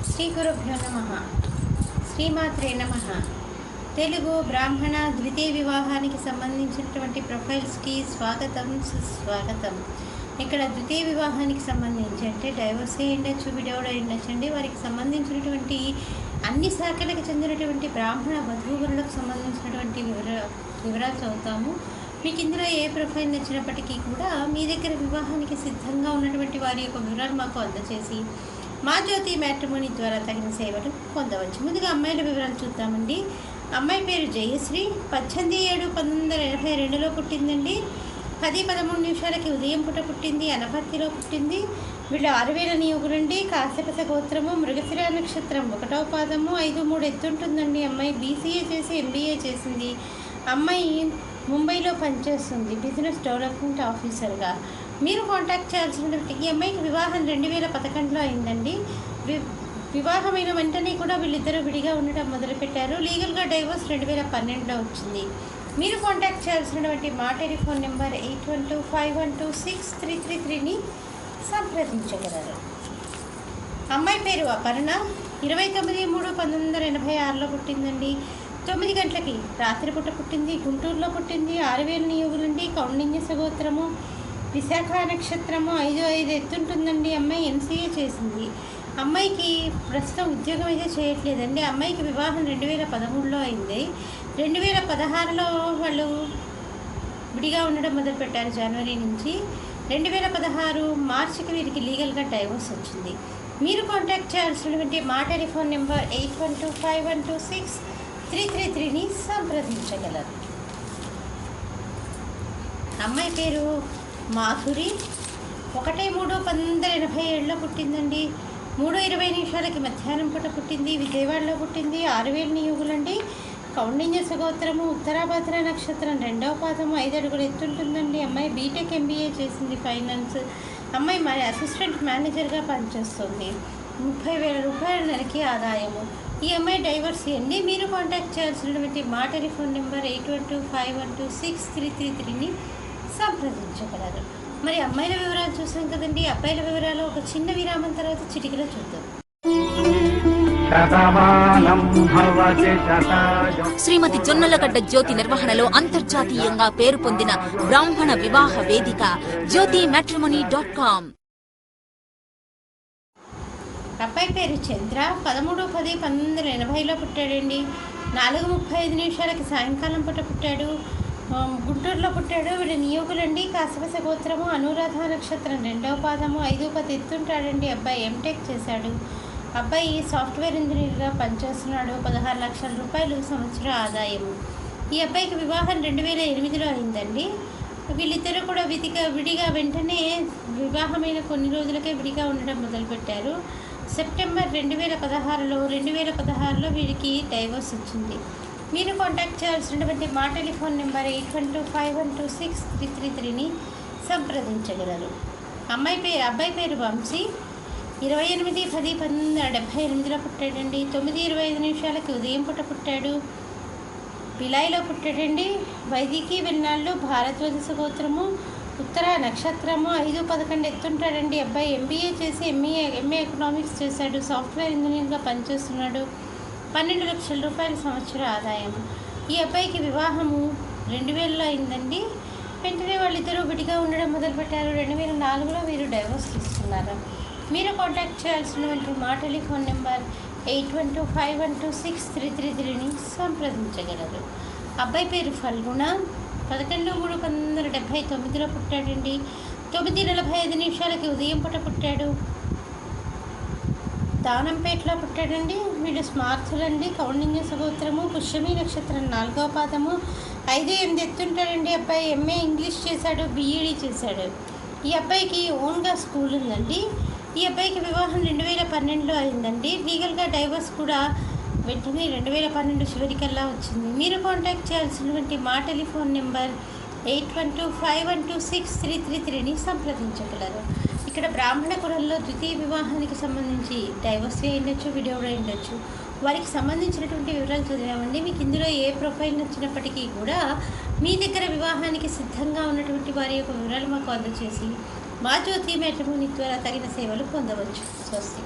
శ్రీ గురుభ్యో నమః. శ్రీమాత్రే నమః. తెలుగు బ్రాహ్మణ ద్వితీయ వివాహానికి సంబంధించినటువంటి ప్రొఫైల్స్కి స్వాగతం, సుస్వాగతం. ఇక్కడ ద్వితీయ వివాహానికి సంబంధించి అంటే డైవర్స్ అయ్యిండొచ్చు, విడవడ అయ్యిండొచ్చండి. వారికి సంబంధించినటువంటి అన్ని శాఖలకు చెందినటువంటి బ్రాహ్మణ వధూవరులకు సంబంధించినటువంటి వివరాలు చదువుతాము. మీకు ఇందులో ఏ ప్రొఫైల్ నచ్చినప్పటికీ కూడా మీ దగ్గర వివాహానికి సిద్ధంగా ఉన్నటువంటి వారి యొక్క వివరాలు మాకు అందజేసి మా జ్యోతి మ్యాట్రిమోనీ ద్వారా తగిన సేవలు పొందవచ్చు. ముందుగా అమ్మాయిల వివరాలు చూద్దామండి. అమ్మాయి పేరు జయశ్రీ, 18/7/1982లో పుట్టిందండి. 10-13 ఉదయం పూట పుట్టింది. అనపర్తిలో పుట్టింది. వీళ్ళు 6000 నియోగులండి. కాశ్యపస గోత్రము, మృగశిర నక్షత్రం, 1వ పాదము, 5-3 ఎత్తుంటుందండి. అమ్మాయి BCA చేసి MBA చేసింది. అమ్మాయి ముంబైలో పనిచేస్తుంది బిజినెస్ డెవలప్మెంట్ ఆఫీసర్గా. మీరు కాంటాక్ట్ చేయాల్సినటువంటి ఈ అమ్మాయికి వివాహం 2011లో అయిందండి. వివాహమైన వెంటనే కూడా వీళ్ళిద్దరూ విడిగా ఉండడం మొదలుపెట్టారు. లీగల్గా డైవోర్స్ 2012లో వచ్చింది. మీరు కాంటాక్ట్ చేయాల్సినటువంటి మా టెలిఫోన్ నెంబర్ 8125126333ని సంప్రదించగలరు. అమ్మాయి పేరు అపర్ణ, 29/3/1986లో పుట్టిందండి. 9 గంటలకి రాత్రిపూట పుట్టింది. గుంటూరులో పుట్టింది. 6000 నియోగులండి. కౌండిన్య సగోత్రము, విశాఖ నక్షత్రము, 5-5 ఎత్తుంటుందండి. అమ్మాయి MCA చేసింది. అమ్మాయికి ప్రస్తుతం ఉద్యోగం అయితే చేయట్లేదండి. అమ్మాయికి వివాహం 2013లో అయింది. 2016లో వాళ్ళు విడిగా ఉండడం మొదలుపెట్టారు. జనవరి నుంచి 2016 మార్చికి వీరికి లీగల్గా డైవోర్స్ వచ్చింది. మీరు కాంటాక్ట్ చేయాల్సినటువంటి మా టెలిఫోన్ నెంబర్ 8125126333ని సంప్రదించగలరు. అమ్మాయి పేరు మాధురి, 1-3/1987లో పుట్టిందండి. 3:20 మధ్యాహ్నం పూట పుట్టింది. విజయవాడలో పుట్టింది. 6000 నియోగులండి. కౌండిన్య సగోత్రము, ఉత్తరాభద్ర నక్షత్రం, 2వ పాదము, 5 అడుగులు ఎత్తుంటుందండి. అమ్మాయి బీటెక్ MBA చేసింది ఫైనాన్స్. అమ్మాయి అసిస్టెంట్ మేనేజర్గా పనిచేస్తుంది. 30,000 రూపాయల నెలకి ఆదాయము. ఈ అమ్మాయి డైవర్స్ అండి. మీరు కాంటాక్ట్ చేయాల్సినటువంటి మా టెలిఫోన్ నెంబర్ 8125126333ని సంప్రదించగలరు. మరి అమ్మాయిల వివరాలు చూసాం కదండి. అబ్బాయిల వివరాలు ఒక చిన్న విరామం తర్వాత చిటికలో చూద్దాం. శ్రీమతి జొన్నలగడ్డ జ్యోతి నిర్వహణలో అంతర్జాతీయంగా పేరు పొందిన బ్రాహ్మణ వివాహ వేదిక jyotimatrimony.com. అబ్బాయి పేరు చంద్ర, 13-10-1980లో పుట్టాడండి. 4:35 సాయంకాలం పూట పుట్టాడు. గుంటూరులో పుట్టాడు. వీడు నియోగులండి. కాశ్యపస గోత్రము, అనురాధ నక్షత్రం, 2వ పాదము, 5-10 ఎత్తుంటాడండి. అబ్బాయి MTech చేశాడు. అబ్బాయి సాఫ్ట్వేర్ ఇంజనీర్గా పనిచేస్తున్నాడు. 16 లక్షల రూపాయలు సంవత్సర ఆదాయము. ఈ అబ్బాయికి వివాహం 2008లో అయిందండి. వీళ్ళిద్దరూ కూడా విడిగా వెంటనే వివాహమైన కొన్ని రోజులకే విడిగా ఉండడం మొదలుపెట్టారు. సెప్టెంబర్ 2016లో వీరికి డైవోర్స్ వచ్చింది. మీరు కాంటాక్ట్ చేయాల్సినటువంటి మా టెలిఫోన్ నెంబర్ 8125126333ని సంప్రదించగలరు. అబ్బాయి పేరు వంశీ, 28-10-1978లో పుట్టాడండి. 9:25 ఉదయం పూట పుట్టాడు. బిలాయిలో పుట్టాడండి. వైదికి వెన్నాళ్ళు, భారద్వాజ గోత్రము, ఉత్తర నక్షత్రము, 5-11 ఎత్తుంటాడండి. అబ్బాయి MBA చేసి MA ఎకనామిక్స్ చేశాడు. సాఫ్ట్వేర్ ఇంజనీర్గా పనిచేస్తున్నాడు. 12 లక్షల రూపాయల సంవత్సర ఆదాయం. ఈ అబ్బాయికి వివాహము 2000లో అయిందండి. వెంటనే వాళ్ళిద్దరూ విడిగా ఉండడం మొదలుపెట్టారు. 2004లో వీరు డైవోర్స్ తీసుకున్నారు. మీరు కాంటాక్ట్ చేయాల్సినటువంటి మా టెలిఫోన్ నెంబర్ 8125126333ని సంప్రదించగలరు. అబ్బాయి పేరు ఫల్గుణ, 11-3-1979లో పుట్టాడండి. 9:45 ఉదయం పూట పుట్టాడు. దానంపేటలో పుట్టాడండి. వీళ్ళు స్మార్థులండి. కౌండిన్య సగోత్రము, పుష్యమి నక్షత్రం, 4వ పాదము, 5-8 ఎత్తుంటాడండి. అబ్బాయి MA ఇంగ్లీష్ చేశాడు. BEd చేశాడు. ఈ అబ్బాయికి ఓన్గా స్కూల్ ఉందండి. ఈ అబ్బాయికి వివాహం 2012లో అయిందండి. లీగల్గా డైవర్స్ కూడా వెంటనే 2012 చివరికల్లా వచ్చింది. మీరు కాంటాక్ట్ చేయాల్సినటువంటి మా టెలిఫోన్ నెంబర్ 8125126333ని సంప్రదించగలరు. ఇక్కడ బ్రాహ్మణ కులంలో ద్వితీయ వివాహానికి సంబంధించి డైవర్స్ అయ్యిండొచ్చు, విడోడ్ అయ్యిండొచ్చు. వారికి సంబంధించినటువంటి వివరాలు చదివామండి. మీకు ఇందులో ఏ ప్రొఫైల్ నచ్చినప్పటికీ కూడా మీ దగ్గర వివాహానికి సిద్ధంగా ఉన్నటువంటి వారి యొక్క వివరాలు మాకు అందజేసి మా జ్యోతి మ్యాట్రిమోనీ ద్వారా తగిన సేవలు పొందవచ్చు. స్వస్తి.